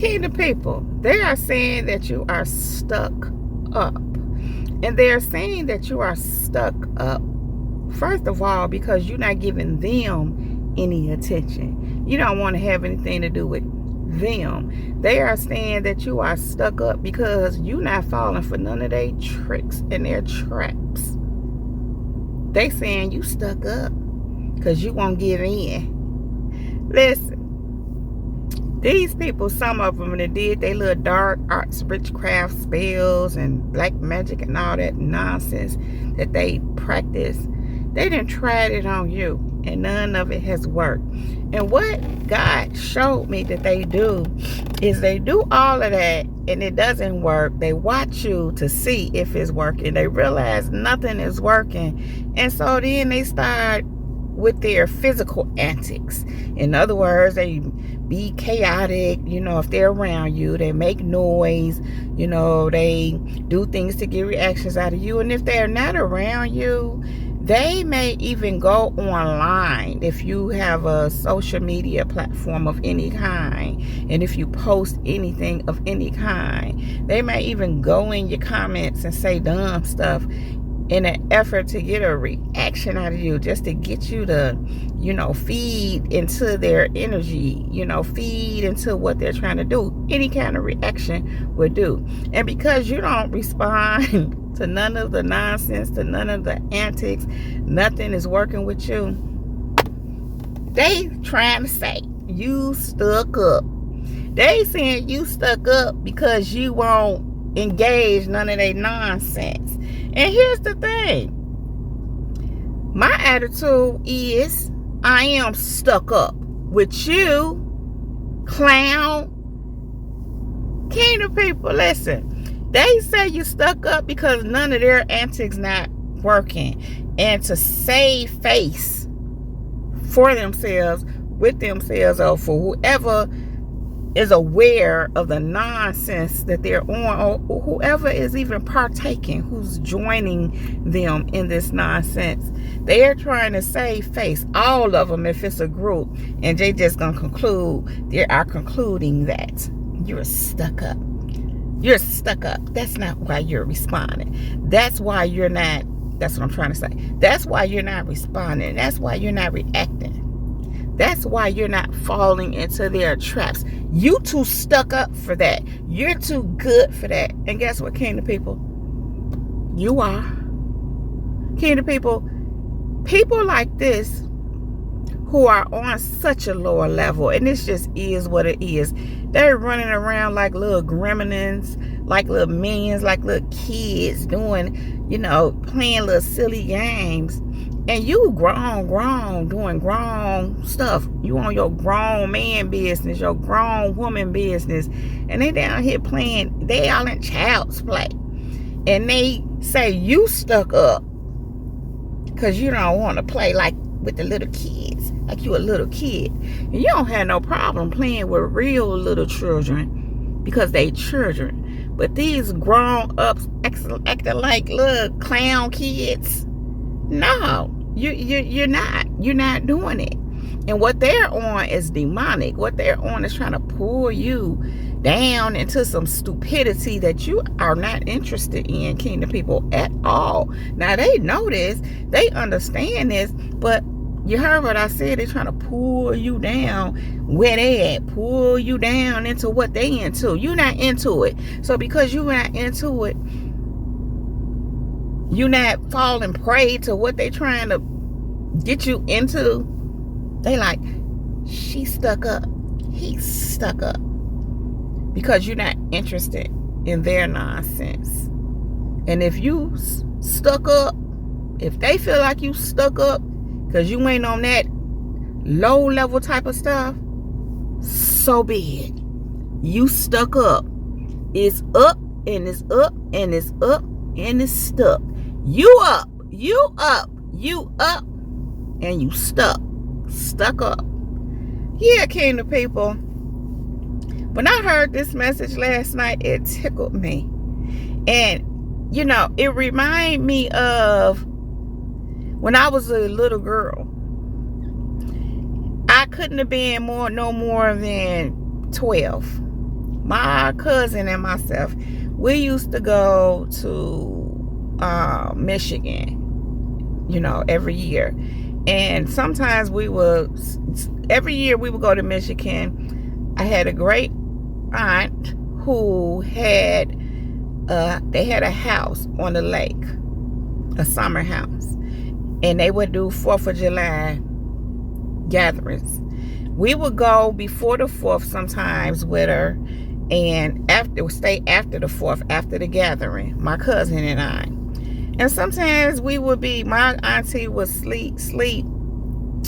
Kingdom people, they are saying that you are stuck up. And they're saying that you are stuck up, first of all, because you're not giving them any attention. You don't want to have anything to do with them. They are saying that you are stuck up because you're not falling for none of their tricks and their traps. They saying you stuck up because you won't give in. Listen. These people, some of them, they did their little dark arts, witchcraft spells and black magic and all that nonsense that they practice. They done tried it on you and none of it has worked. And what God showed me that they do is they do all of that and it doesn't work. They watch you to see if it's working. They realize nothing is working. And so then they start with their physical antics. In other words, they be chaotic. If they're around you, they make noise. They do things to get reactions out of you. And if they're not around you, they may even go online if you have a social media platform of any kind. And if you post anything of any kind, they may even go in your comments and say dumb stuff in an effort to get a reaction out of you, just to get you to, feed into their energy, feed into what they're trying to do. Any kind of reaction would do. And because you don't respond to none of the nonsense, to none of the antics, nothing is working with you, they trying to say you stuck up. They saying you stuck up because you won't engage none of their nonsense. And here's the thing. My attitude is I am stuck up with you, clown. Kingdom people, listen. They say you stuck up because none of their antics not working. And to save face for themselves, with themselves, or for whoever is aware of the nonsense that they're on, or whoever is even partaking, who's joining them in this nonsense. They are trying to save face, all of them, if it's a group, and they just gonna conclude, they are concluding that you're stuck up. You're stuck up. That's not why you're responding. That's why you're not, that's what I'm trying to say. That's why you're not responding. That's why you're not reacting. That's why you're not falling into their traps. You too stuck up for that. You're too good for that. And guess what, Kingdom people? You are. Kingdom people, people like this who are on such a lower level, and this just is what it is. They're running around like little gremlins, like little minions, like little kids doing, playing little silly games. And you grown, doing grown stuff. You on your grown man business, your grown woman business. And they down here playing, they all in child's play. And they say you stuck up because you don't want to play like with the little kids, like you a little kid. And you don't have no problem playing with real little children because they children. But these grown ups acting like little clown kids. No, you're not. You're not doing it. And what they're on is demonic. What they're on is trying to pull you down into some stupidity that you are not interested in, Kingdom people, at all. Now, they know this. They understand this. But you heard what I said. They're trying to pull you down where they at. Pull you down into what they into. You're not into it. So because you're not into it, you not falling prey to what they trying to get you into. They like, she stuck up, he's stuck up, because you're not interested in their nonsense. And if you stuck up, if they feel like you stuck up because you ain't on that low level type of stuff, so be it. You stuck up. It's up and it's up and it's up and it's stuck. You up, you up, you up, and you stuck up. Yeah, Kingdom people. When I heard this message last night, it tickled me. And, it reminded me of when I was a little girl. I couldn't have been no more than 12. my cousin and myself, we used to go to Michigan, every year. And sometimes every year we would go to Michigan. I had a great aunt who they had a house on the lake, a summer house. And they would do 4th of July gatherings. We would go before the 4th sometimes with her, and stay after the 4th, after the gathering, my cousin and I. And sometimes my auntie would sleep,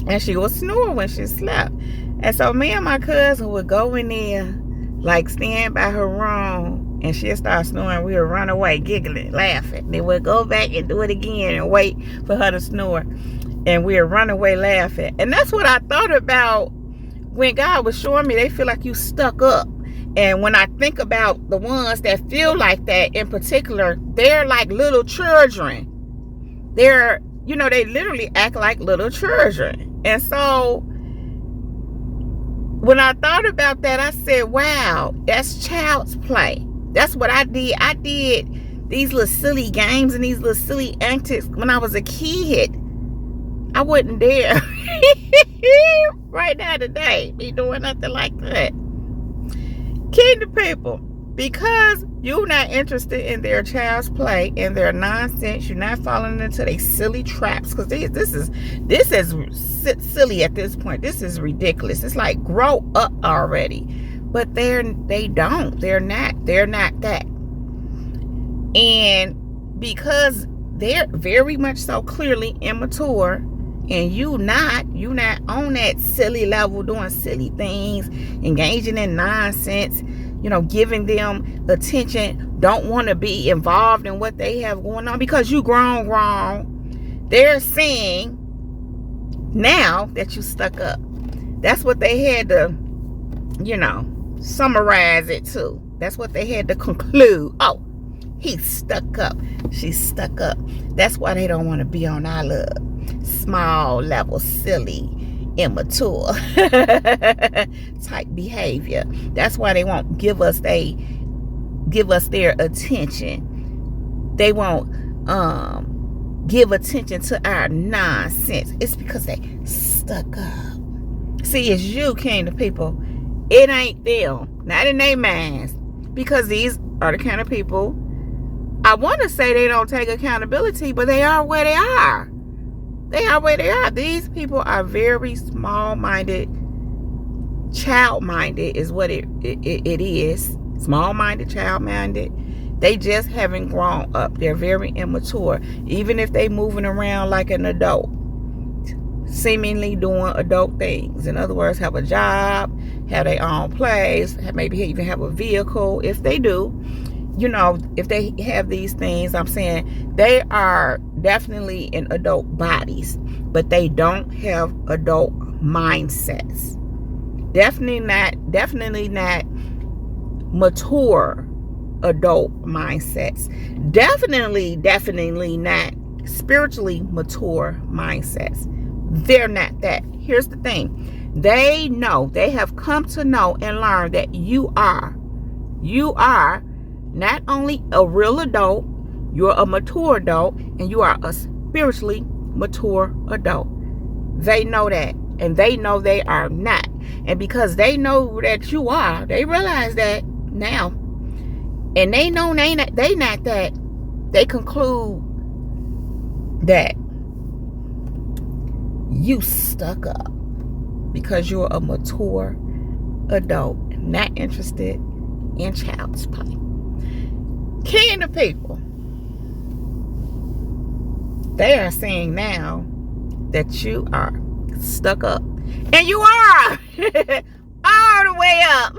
and she would snore when she slept. And so me and my cousin would go in there, like stand by her room, and she'd start snoring. We would run away, giggling, laughing. Then we'd go back and do it again and wait for her to snore. And we'd run away laughing. And that's what I thought about when God was showing me they feel like you stuck up. And when I think about the ones that feel like that in particular, they're like little children. They literally act like little children. And so when I thought about that, I said, wow, that's child's play. That's what I did. I did these little silly games and these little silly antics when I was a kid. I wouldn't dare right now today be doing nothing like that. Kingdom people, because you're not interested in their child's play and their nonsense, you're not falling into their silly traps, because this is silly at this point. This is ridiculous. It's like, grow up already. But they're not that. And because they're very much so clearly immature, and you not on that silly level, doing silly things, engaging in nonsense, giving them attention, don't want to be involved in what they have going on because you grown wrong. They're saying now that you stuck up. That's what they had to, summarize it to. That's what they had to conclude. Oh, he's stuck up. She's stuck up. That's why they don't want to be on our little small level, silly, immature type behavior. That's why they won't give us their attention. They won't give attention to our nonsense. It's because they stuck up. See, it's you, kingdom people. It ain't them. Not in their minds. Because these are the kind of people, I want to say they don't take accountability, but they are where they are. They are where they are. These people are very small-minded, child-minded is what it is. Small-minded, child-minded. They just haven't grown up. They're very immature. Even if they moving around like an adult, seemingly doing adult things. In other words, have a job, have their own place, maybe even have a vehicle. If they do, if they have these things, I'm saying they are definitely in adult bodies, but they don't have adult mindsets. Definitely not mature adult mindsets. Definitely not spiritually mature mindsets. They're not that. Here's the thing. They have come to know and learn that you are not only a real adult, you're a mature adult, and you are a spiritually mature adult. They know that, and they know they are not. And because they know that you are, they realize that now. And they know they not that. They conclude that you stuck up because you're a mature adult, not interested in child's play. Kingdom people, they are saying now that you are stuck up. And you are all the way up.